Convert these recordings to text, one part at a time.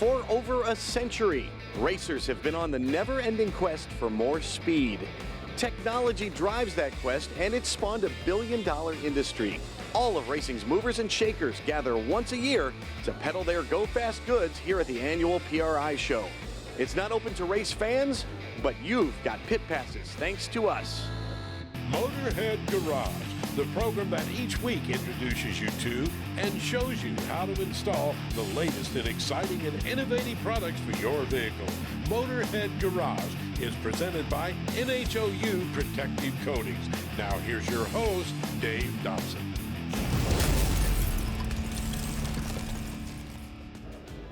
For over a century, racers have been on the never-ending quest for more speed. Technology drives that quest, and it's spawned a billion-dollar industry. All of racing's movers and shakers gather once a year to peddle their go-fast goods here at the annual PRI show. It's not open to race fans, but you've got pit passes thanks to us. Motorhead Garage, the program that each week introduces you to and shows you how to install the latest in exciting and innovative products for your vehicle. Motorhead Garage is presented by NHOU Protective Coatings. Now here's your host, Dave Dobson.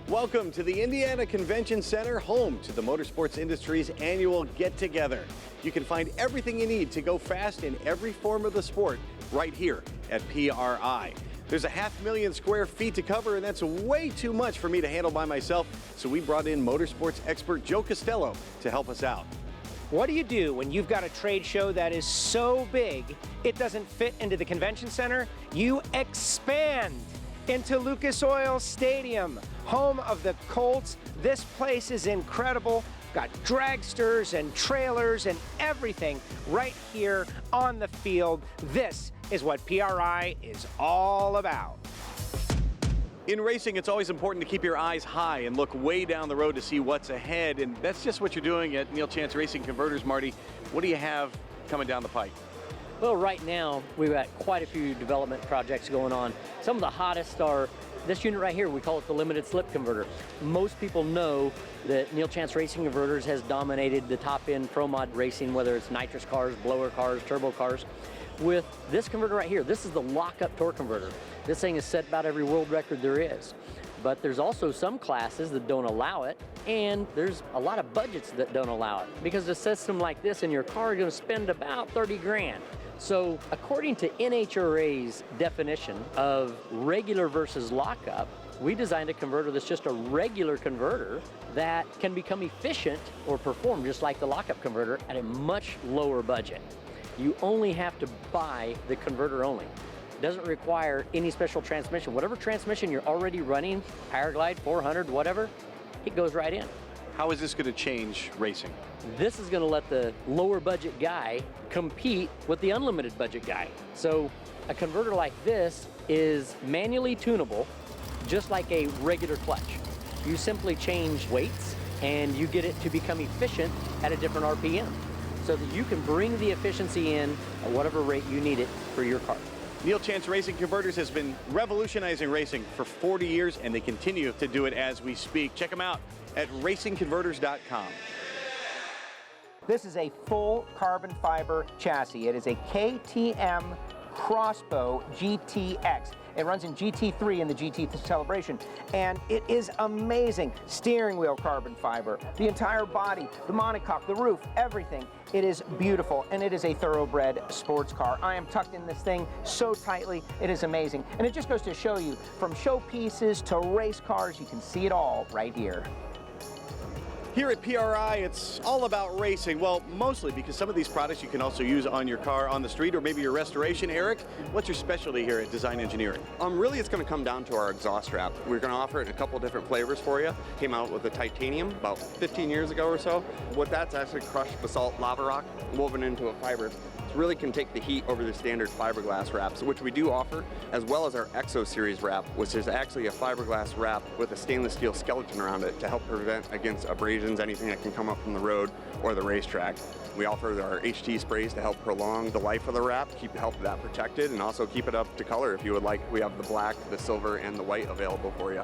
Welcome to the Indiana Convention Center, home to the motorsports industry's annual get-together. You can find everything you need to go fast in every form of the sport right here at PRI. There's 500,000 square feet to cover, and that's way too much for me to handle by myself, so we brought in motorsports expert Joe Costello to help us out. What do you do when you've got a trade show that is so big it doesn't fit into the convention center? You expand into Lucas Oil Stadium, home of the Colts. This place is incredible. Got dragsters and trailers and everything right here on the field. This is what PRI is all about. In racing, it's always important to keep your eyes high and look way down the road to see what's ahead, and that's just what you're doing at Neil Chance Racing Converters. Marty, what do you have coming down the pike? Well, right now, we've got quite a few development projects going on. Some of the hottest are this unit right here. We call it the limited slip converter. Most people know that Neil Chance Racing Converters has dominated the top-end pro mod racing, whether it's nitrous cars, blower cars, turbo cars. With this converter right here, this is the lock-up torque converter. This thing has set about every world record there is. But there's also some classes that don't allow it, and there's a lot of budgets that don't allow it, because a system like this in your car is going to spend about 30 grand. So according to NHRA's definition of regular versus lockup, we designed a converter that's just a regular converter that can become efficient or perform just like the lockup converter at a much lower budget. You only have to buy the converter only. It doesn't require any special transmission. Whatever transmission you're already running, Powerglide, 400, whatever, it goes right in. How is this going to change racing? This is going to let the lower budget guy compete with the unlimited budget guy. So a converter like this is manually tunable, just like a regular clutch. You simply change weights and you get it to become efficient at a different RPM, so that you can bring the efficiency in at whatever rate you need it for your car. Neil Chance Racing Converters has been revolutionizing racing for 40 years, and they continue to do it as we speak. Check them out at racingconverters.com. This is a full carbon fiber chassis. It is a KTM Crossbow GTX. It runs in GT3 in the GT Celebration, and it is amazing. Steering wheel carbon fiber, the entire body, the monocoque, the roof, everything. It is beautiful, and it is a thoroughbred sports car. I am tucked in this thing so tightly, it is amazing. And it just goes to show you, from showpieces to race cars, you can see it all right here. Here at PRI, it's all about racing. Well, mostly because some of these products you can also use on your car on the street, or maybe your restoration. Eric, what's your specialty here at Design Engineering? Really, it's going to come down to our exhaust wrap. We're going to offer it in a couple different flavors for you. Came out with the titanium about 15 years ago or so. What that's actually crushed basalt lava rock woven into a fiber. It really can take the heat over the standard fiberglass wraps, which we do offer, as well as our Exo Series wrap, which is actually a fiberglass wrap with a stainless steel skeleton around it to help prevent against abrasions, anything that can come up from the road or the racetrack. We offer our HT sprays to help prolong the life of the wrap, help that protected, and also keep it up to color if you would like. We have the black, the silver, and the white available for you.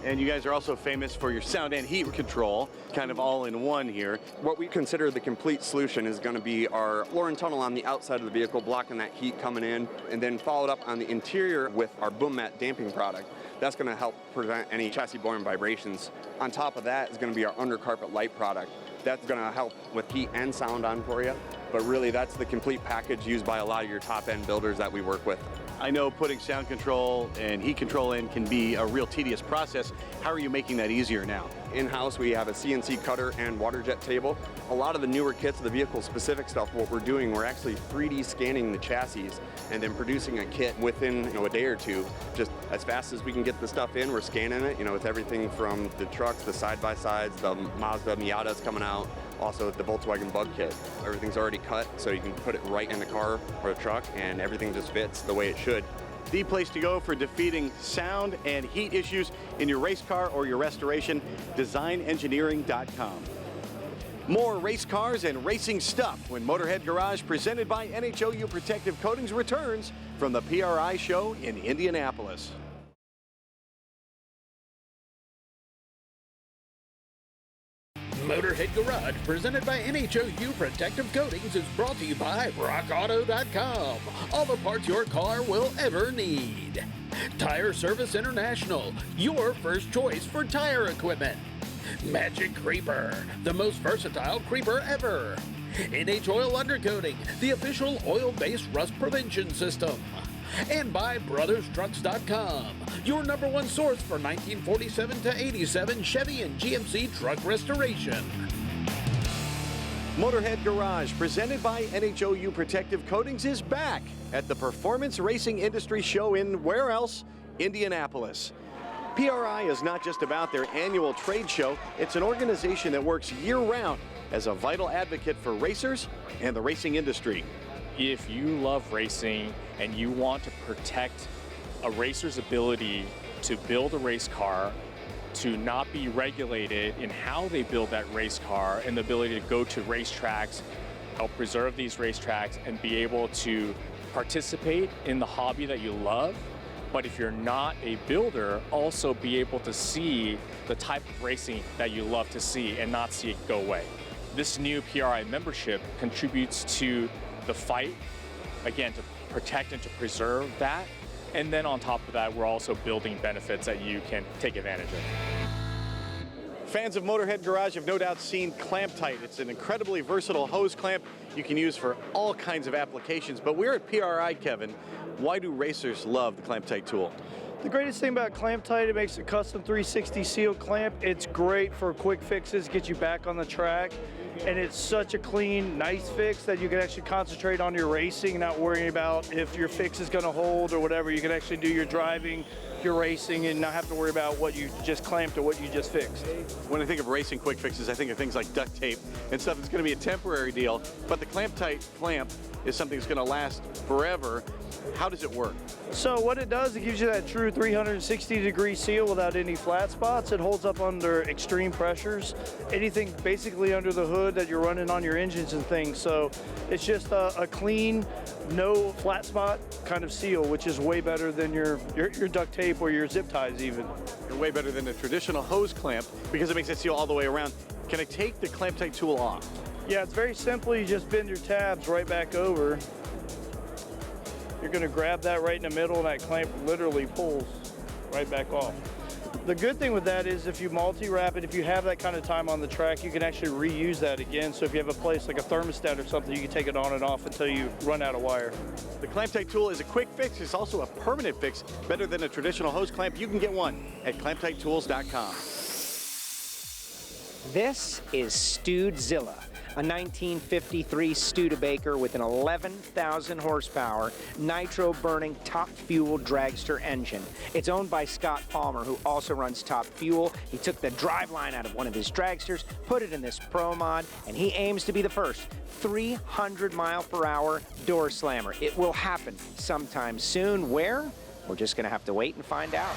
And you guys are also famous for your sound and heat control, kind of all in one here. What we consider the complete solution is going to be our floor and tunnel on the outside of the vehicle, blocking that heat coming in, and then followed up on the interior with our boom mat damping product. That's going to help prevent any chassis-borne vibrations. On top of that is going to be our undercarpet light product. That's going to help with heat and sound on for you. But really, that's the complete package used by a lot of your top-end builders that we work with. I know putting sound control and heat control in can be a real tedious process. How are you making that easier now? In-house, we have a CNC cutter and water jet table. A lot of the newer kits, the vehicle-specific stuff, what we're doing, we're actually 3D scanning the chassis and then producing a kit within a day or two. Just as fast as we can get the stuff in, we're scanning it. It's everything from the trucks, the side-by-sides, the Mazda Miatas coming out, also the Volkswagen Bug kit. Everything's already cut, so you can put it right in the car or a truck, and everything just fits the way it should. The place to go for defeating sound and heat issues in your race car or your restoration, designengineering.com. More race cars and racing stuff when Motorhead Garage, presented by NHOU Protective Coatings, returns from the PRI show in Indianapolis. Motorhead Garage, presented by NHOU Protective Coatings, is brought to you by RockAuto.com. All the parts your car will ever need. Tire Service International, your first choice for tire equipment. Magic Creeper, the most versatile creeper ever. NH Oil Undercoating, the official oil-based rust prevention system. And by BrothersTrucks.com, your #1 source for 1947 to 87 Chevy and GMC truck restoration. Motorhead Garage, presented by NHOU Protective Coatings, is back at the Performance Racing Industry Show in where else? Indianapolis. PRI is not just about their annual trade show, it's an organization that works year-round as a vital advocate for racers and the racing industry. If you love racing and you want to protect a racer's ability to build a race car, to not be regulated in how they build that race car, and the ability to go to racetracks, help preserve these racetracks, and be able to participate in the hobby that you love, but if you're not a builder, also be able to see the type of racing that you love to see and not see it go away. This new PRI membership contributes to the fight, again, to protect and to preserve that. And then on top of that, we're also building benefits that you can take advantage of. Fans of Motorhead Garage have no doubt seen Clamp Tight. It's an incredibly versatile hose clamp you can use for all kinds of applications. But we're at PRI, Kevin. Why do racers love the Clamp Tight tool? The greatest thing about Clamp Tight, it makes a custom 360 seal clamp. It's great for quick fixes, get you back on the track. And it's such a clean, nice fix that you can actually concentrate on your racing, not worrying about if your fix is going to hold or whatever. You can actually do your driving, your racing, and not have to worry about what you just clamped or what you just fixed. When I think of racing quick fixes, I think of things like duct tape and stuff that's going to be a temporary deal. But the Clamp Tight clamp is something that's going to last forever. How does it work? So what it does, it gives you that true 360-degree seal without any flat spots. It holds up under extreme pressures, anything basically under the hood that you're running on your engines and things. So it's just a clean, no flat spot kind of seal, which is way better than your duct tape or your zip ties even. You're way better than a traditional hose clamp because it makes it seal all the way around. Can I take the Clamp Tight tool off? Yeah, it's very simple. You just bend your tabs right back over. You're going to grab that right in the middle, and that clamp literally pulls right back off. The good thing with that is if you multi-wrap it, if you have that kind of time on the track, you can actually reuse that again. So if you have a place like a thermostat or something, you can take it on and off until you run out of wire. The Clamp Tight tool is a quick fix. It's also a permanent fix, better than a traditional hose clamp. You can get one at clamptighttools.com. This is Studezilla, a 1953 Studebaker with an 11,000 horsepower, nitro-burning Top Fuel dragster engine. It's owned by Scott Palmer, who also runs Top Fuel. He took the driveline out of one of his dragsters, put it in this Pro Mod, and he aims to be the first 300-mile-per-hour door slammer. It will happen sometime soon. Where? We're just going to have to wait and find out.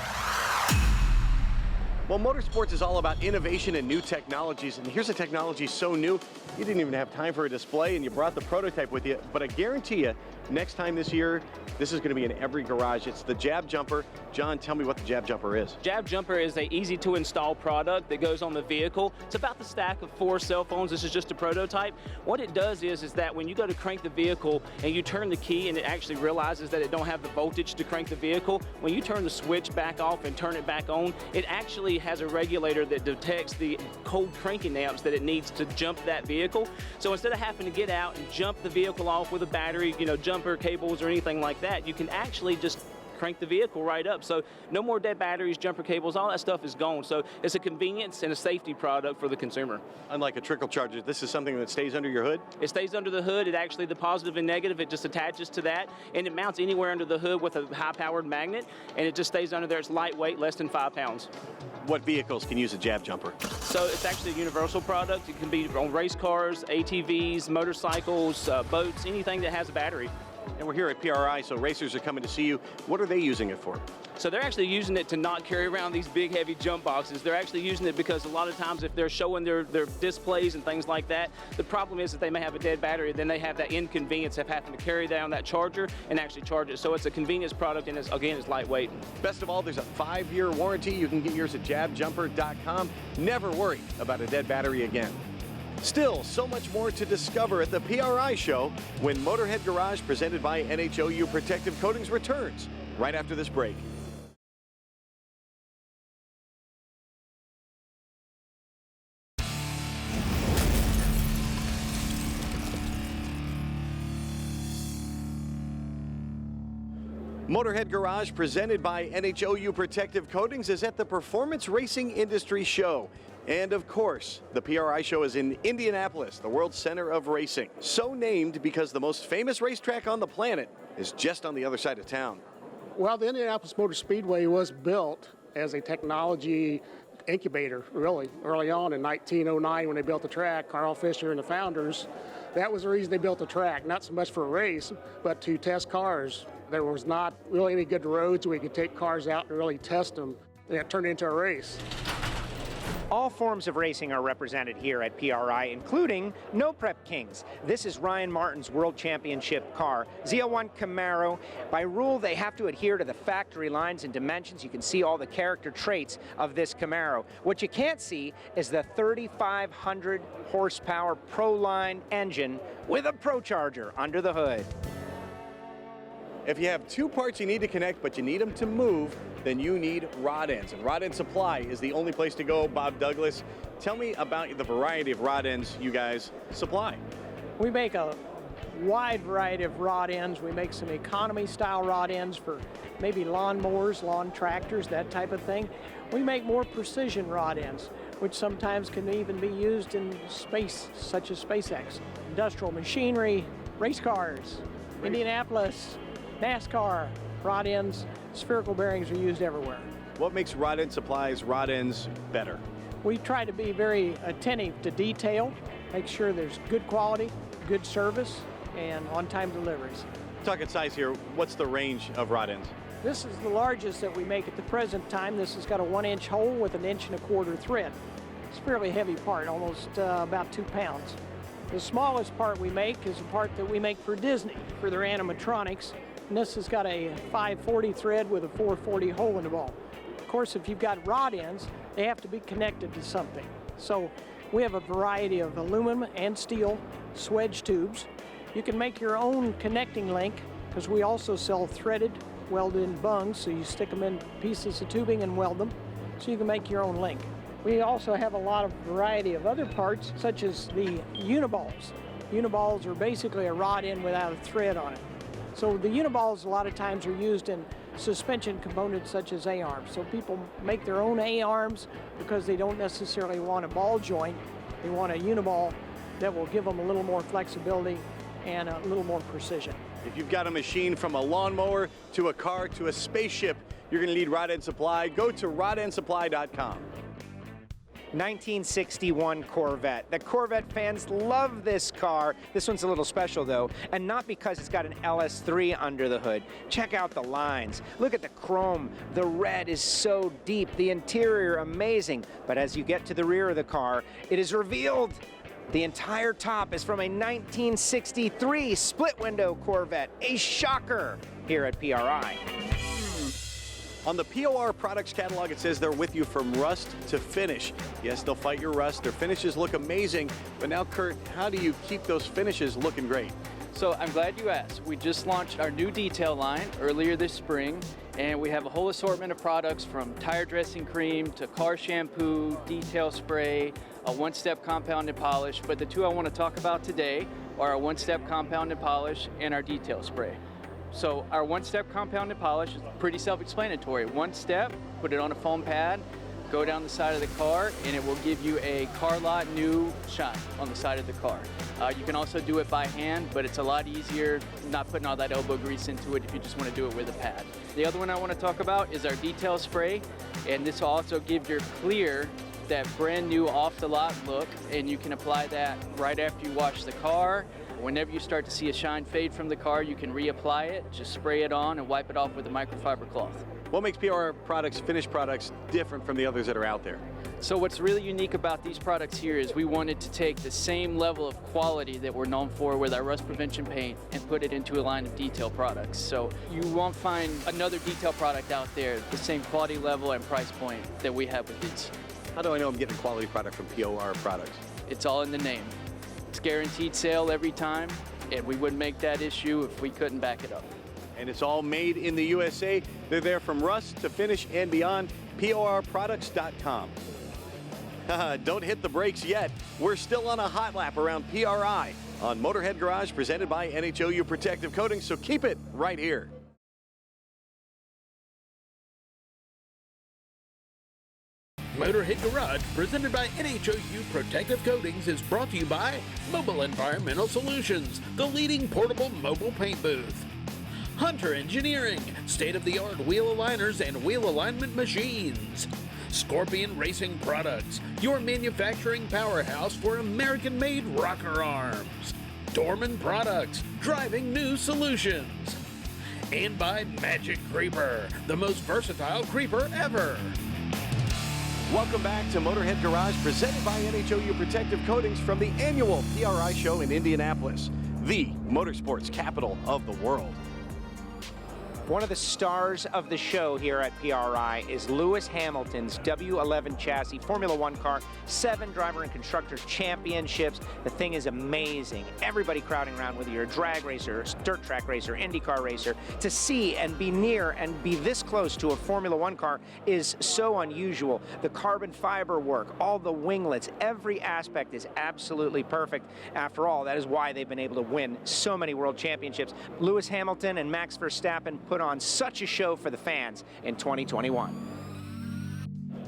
Well, motorsports is all about innovation and new technologies, and here's a technology so new, you didn't even have time for a display, and you brought the prototype with you, but I guarantee you, next time this year, this is going to be in every garage. It's the Jab Jumper. John, tell me what the Jab Jumper is. Jab Jumper is an easy-to-install product that goes on the vehicle. It's about the stack of 4 cell phones. This is just a prototype. What it does is that when you go to crank the vehicle and you turn the key and it actually realizes that it don't have the voltage to crank the vehicle, when you turn the switch back off and turn it back on, it actually has a regulator that detects the cold cranking amps that it needs to jump that vehicle. So instead of having to get out and jump the vehicle off with a battery, jumper cables or anything like that, you can actually just crank the vehicle right up. So no more dead batteries, jumper cables, all that stuff is gone. So it's a convenience and a safety product for the consumer. Unlike a trickle charger, this is something that stays under your hood? It stays under the hood. It actually, the positive and negative, it just attaches to that, and it mounts anywhere under the hood with a high-powered magnet, and it just stays under there. It's lightweight, less than 5 pounds. What vehicles can use a jab jumper? So it's actually a universal product. It can be on race cars, ATVs, motorcycles, boats, anything that has a battery. And we're here at PRI, so racers are coming to see you. What are they using it for? So they're actually using it to not carry around these big, heavy jump boxes. They're actually using it because a lot of times if they're showing their displays and things like that, the problem is that they may have a dead battery, then they have that inconvenience of having to carry down that charger and actually charge it. So it's a convenience product, and it's lightweight. Best of all, there's a 5-year warranty. You can get yours at jabjumper.com. Never worry about a dead battery again. Still, so much more to discover at the PRI show when Motorhead Garage, presented by NHOU Protective Coatings, returns right after this break. Motorhead Garage, presented by NHOU Protective Coatings, is at the Performance Racing Industry Show. And of course, the PRI show is in Indianapolis, the world's center of racing. So named because the most famous racetrack on the planet is just on the other side of town. Well, the Indianapolis Motor Speedway was built as a technology incubator, really, early on in 1909 when they built the track. Carl Fisher and the founders, that was the reason they built the track, not so much for a race, but to test cars. There was not really any good roads where you could take cars out and really test them, and it turned into a race. All forms of racing are represented here at PRI, including No Prep Kings. This is Ryan Martin's World Championship car, ZL1 Camaro. By rule, they have to adhere to the factory lines and dimensions. You can see all the character traits of this Camaro. What you can't see is the 3,500 horsepower Pro-Line engine with a Pro Charger under the hood. If you have 2 parts you need to connect, but you need them to move, then you need rod ends. And Rod End Supply is the only place to go. Bob Douglas, tell me about the variety of rod ends you guys supply. We make a wide variety of rod ends. We make some economy style rod ends for maybe lawnmowers, lawn tractors, that type of thing. We make more precision rod ends, which sometimes can even be used in space, such as SpaceX. Industrial machinery, race cars, Indianapolis, NASCAR, rod ends, spherical bearings are used everywhere. What makes Rod End Supply's rod ends better? We try to be very attentive to detail, make sure there's good quality, good service, and on-time deliveries. Talking size here, what's the range of rod ends? This is the largest that we make at the present time. This has got a 1-inch hole with an 1.25 inch thread. It's a fairly heavy part, almost about 2 pounds. The smallest part we make is a part that we make for Disney, for their animatronics. And this has got a 540 thread with a 440 hole in the ball. Of course, if you've got rod ends, they have to be connected to something. So we have a variety of aluminum and steel swedge tubes. You can make your own connecting link, because we also sell threaded, welded-in bungs, so you stick them in pieces of tubing and weld them, so you can make your own link. We also have a lot of variety of other parts, such as the uniballs. Uniballs are basically a rod end without a thread on it. So the uniballs a lot of times are used in suspension components such as A-arms. So people make their own A-arms because they don't necessarily want a ball joint. They want a uniball that will give them a little more flexibility and a little more precision. If you've got a machine from a lawnmower to a car to a spaceship, you're going to need Rod End Supply. Go to rodendsupply.com. 1961 Corvette. The Corvette fans love this car. This one's a little special though, and not because it's got an LS3 under the hood. Check out the lines. Look at the chrome. The red is so deep. The interior amazing. But as you get to the rear of the car, it is revealed the entire top is from a 1963 split window Corvette. A shocker here at PRI. On the POR products catalog, it says they're with you from rust to finish. Yes, they'll fight your rust. Their finishes look amazing. But now, Kurt, how do you keep those finishes looking great? So I'm glad you asked. We just launched our new detail line earlier this spring, And we have a whole assortment of products from tire dressing cream to car shampoo, detail spray, a one-step compound and polish. But the two I want to talk about today are our one-step compound and polish and our detail spray. So our one-step compound and polish is pretty self-explanatory. One step, put it on a foam pad, go down the side of the car, and it will give you a car lot new shine on the side of the car. You can also do it by hand, but it's a lot easier not putting all that elbow grease into it if you just want to do it with a pad. The other one I want to talk about is our detail spray, and this will also give your clear that brand new off the lot look, and you can apply that right after you wash the car. Whenever you start to see a shine fade from the car, you can reapply it, just spray it on and wipe it off with a microfiber cloth. What makes PRI products, finished products, different from the others that are out there? So what's really unique about these products here is we wanted to take the same level of quality that we're known for with our rust prevention paint and put it into a line of detail products. So you won't find another detail product out there the same quality level and price point that we have with these. How do I know I'm getting a quality product from POR products? It's all in the name. It's guaranteed sale every time, and we wouldn't make that issue if we couldn't back it up. And it's all made in the USA. They're there from rust to finish and beyond. PORproducts.com. Don't hit the brakes yet. We're still on a hot lap around PRI on Motorhead Garage, presented by NHOU Protective Coatings, so keep it right here. Motorhead Garage, presented by NHOU Protective Coatings, is brought to you by Mobile Environmental Solutions, the leading portable mobile paint booth. Hunter Engineering, state-of-the-art wheel aligners and wheel alignment machines. Scorpion Racing Products, your manufacturing powerhouse for American-made rocker arms. Dorman Products, driving new solutions. And by Magic Creeper, the most versatile creeper ever. Welcome back to Motorhead Garage, presented by NHOU Protective Coatings from the annual PRI show in Indianapolis, the motorsports capital of the world. One of the stars of the show here at PRI is Lewis Hamilton's W11 chassis Formula One car, 7 driver and constructor championships. The thing is amazing. Everybody crowding around, whether you're a drag racer, dirt track racer, IndyCar racer, to see and be near and be this close to a Formula One car is so unusual. The carbon fiber work, all the winglets, every aspect is absolutely perfect. After all, that is why they've been able to win so many world championships. Lewis Hamilton and Max Verstappen put on such a show for the fans in 2021.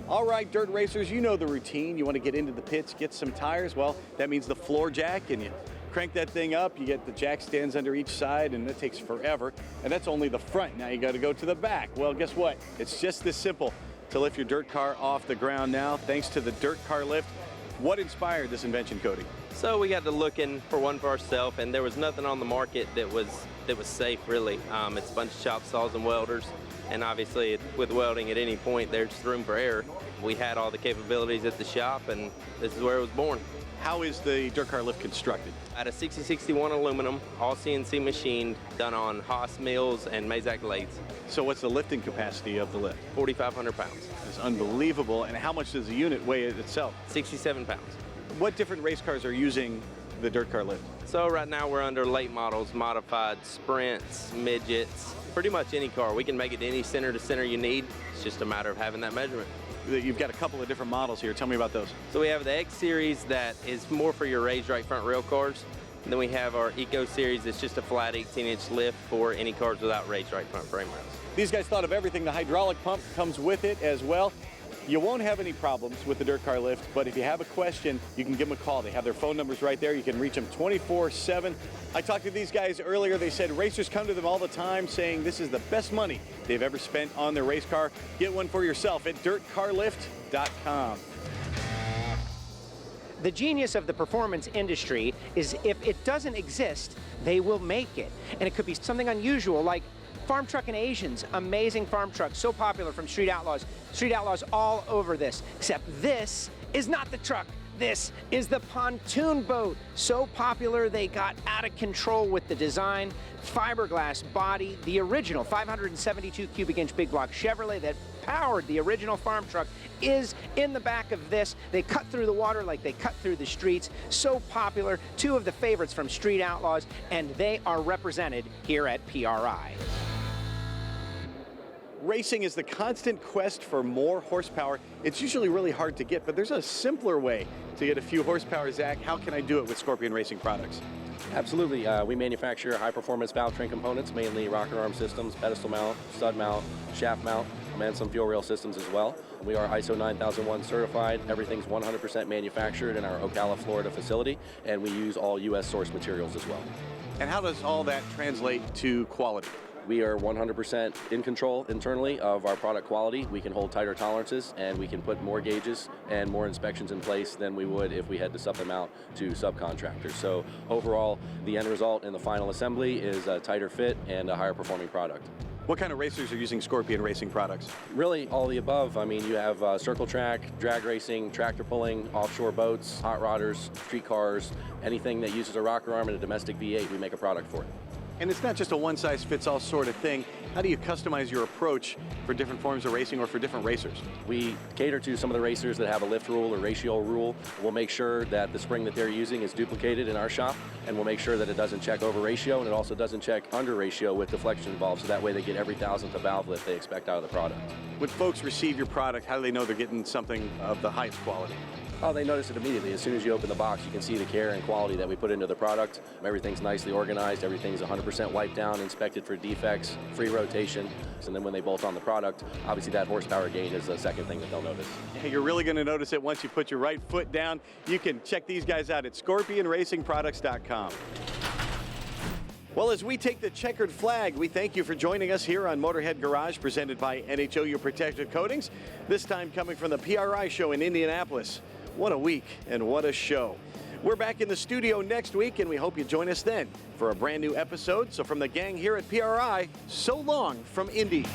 All right, dirt racers, you know the routine. You want to get into the pits, get some tires. Well, that means the floor jack, and you crank that thing up. You get the jack stands under each side, and that takes forever. And that's only the front. Now you got to go to the back. Well, guess what? It's just this simple to lift your dirt car off the ground now, thanks to the Dirt Car Lift. What inspired this invention, Cody? So we got to looking for one for ourselves, and there was nothing on the market that was safe, really. It's a bunch of chop saws and welders, and obviously with welding at any point there's just room for error. We had all the capabilities at the shop, and this is where it was born. How is the Dirt Car Lift constructed? At a 6061 aluminum, all CNC machined, done on Haas mills and Mazak lathes. So what's the lifting capacity of the lift? 4,500 pounds. That's unbelievable. And how much does the unit weigh itself? 67 pounds. What different race cars are using the Dirt Car Lift? So right now we're under late models, modified, sprints, midgets, pretty much any car. We can make it any center to center you need. It's just a matter of having that measurement. You've got a couple of different models here. Tell me about those. So we have the X Series that is more for your raised right front rail cars. And then we have our Eco Series that's just a flat 18-inch lift for any cars without raised right front frame rails. These guys thought of everything. The hydraulic pump comes with it as well. You won't have any problems with the Dirt Car Lift, but if you have a question, you can give them a call. They have their phone numbers right there. You can reach them 24/7. I talked to these guys earlier. They said racers come to them all the time saying this is the best money they've ever spent on their race car. Get one for yourself at dirtcarlift.com. The genius of the performance industry is if it doesn't exist, they will make it. And it could be something unusual like Farm Truckin' Asians, amazing farm truck, so popular from Street Outlaws. Street Outlaws all over this, except this is not the truck. This is the pontoon boat. So popular they got out of control with the design. Fiberglass body, the original 572 cubic inch big block Chevrolet that powered the original farm truck is in the back of this. They cut through the water like they cut through the streets. So popular, 2 of the favorites from Street Outlaws, and they are represented here at PRI. Racing is the constant quest for more horsepower. It's usually really hard to get, but there's a simpler way to get a few horsepower. Zach, how can I do it with Scorpion Racing products? Absolutely. We manufacture high-performance valve train components, mainly rocker arm systems, pedestal mount, stud mount, shaft mount, and some fuel rail systems as well. We are ISO 9001 certified. Everything's 100% manufactured in our Ocala, Florida facility, and we use all U.S. source materials as well. And how does all that translate to quality? We are 100% in control internally of our product quality. We can hold tighter tolerances, and we can put more gauges and more inspections in place than we would if we had to sub them out to subcontractors. So overall, the end result in the final assembly is a tighter fit and a higher performing product. What kind of racers are using Scorpion Racing products? Really all the above. I mean, you have circle track, drag racing, tractor pulling, offshore boats, hot rodders, street cars, anything that uses a rocker arm and a domestic V8, we make a product for it. And it's not just a one-size-fits-all sort of thing. How do you customize your approach for different forms of racing or for different racers? We cater to some of the racers that have a lift rule or ratio rule. We'll make sure that the spring that they're using is duplicated in our shop, and we'll make sure that it doesn't check over ratio and it also doesn't check under ratio with deflection involved, so that way they get every thousandth of valve lift they expect out of the product. When folks receive your product, how do they know they're getting something of the highest quality? Oh, they notice it immediately. As soon as you open the box, you can see the care and quality that we put into the product. Everything's nicely organized. Everything's 100% wiped down, inspected for defects, free rotation. And then when they bolt on the product, obviously that horsepower gain is the second thing that they'll notice. Hey, you're really going to notice it once you put your right foot down. You can check these guys out at scorpionracingproducts.com. Well, as we take the checkered flag, we thank you for joining us here on Motorhead Garage, presented by NHOU Protective Coatings, this time coming from the PRI show in Indianapolis. What a week and what a show. We're back in the studio next week, and we hope you join us then for a brand new episode. So from the gang here at PRI, so long from Indy.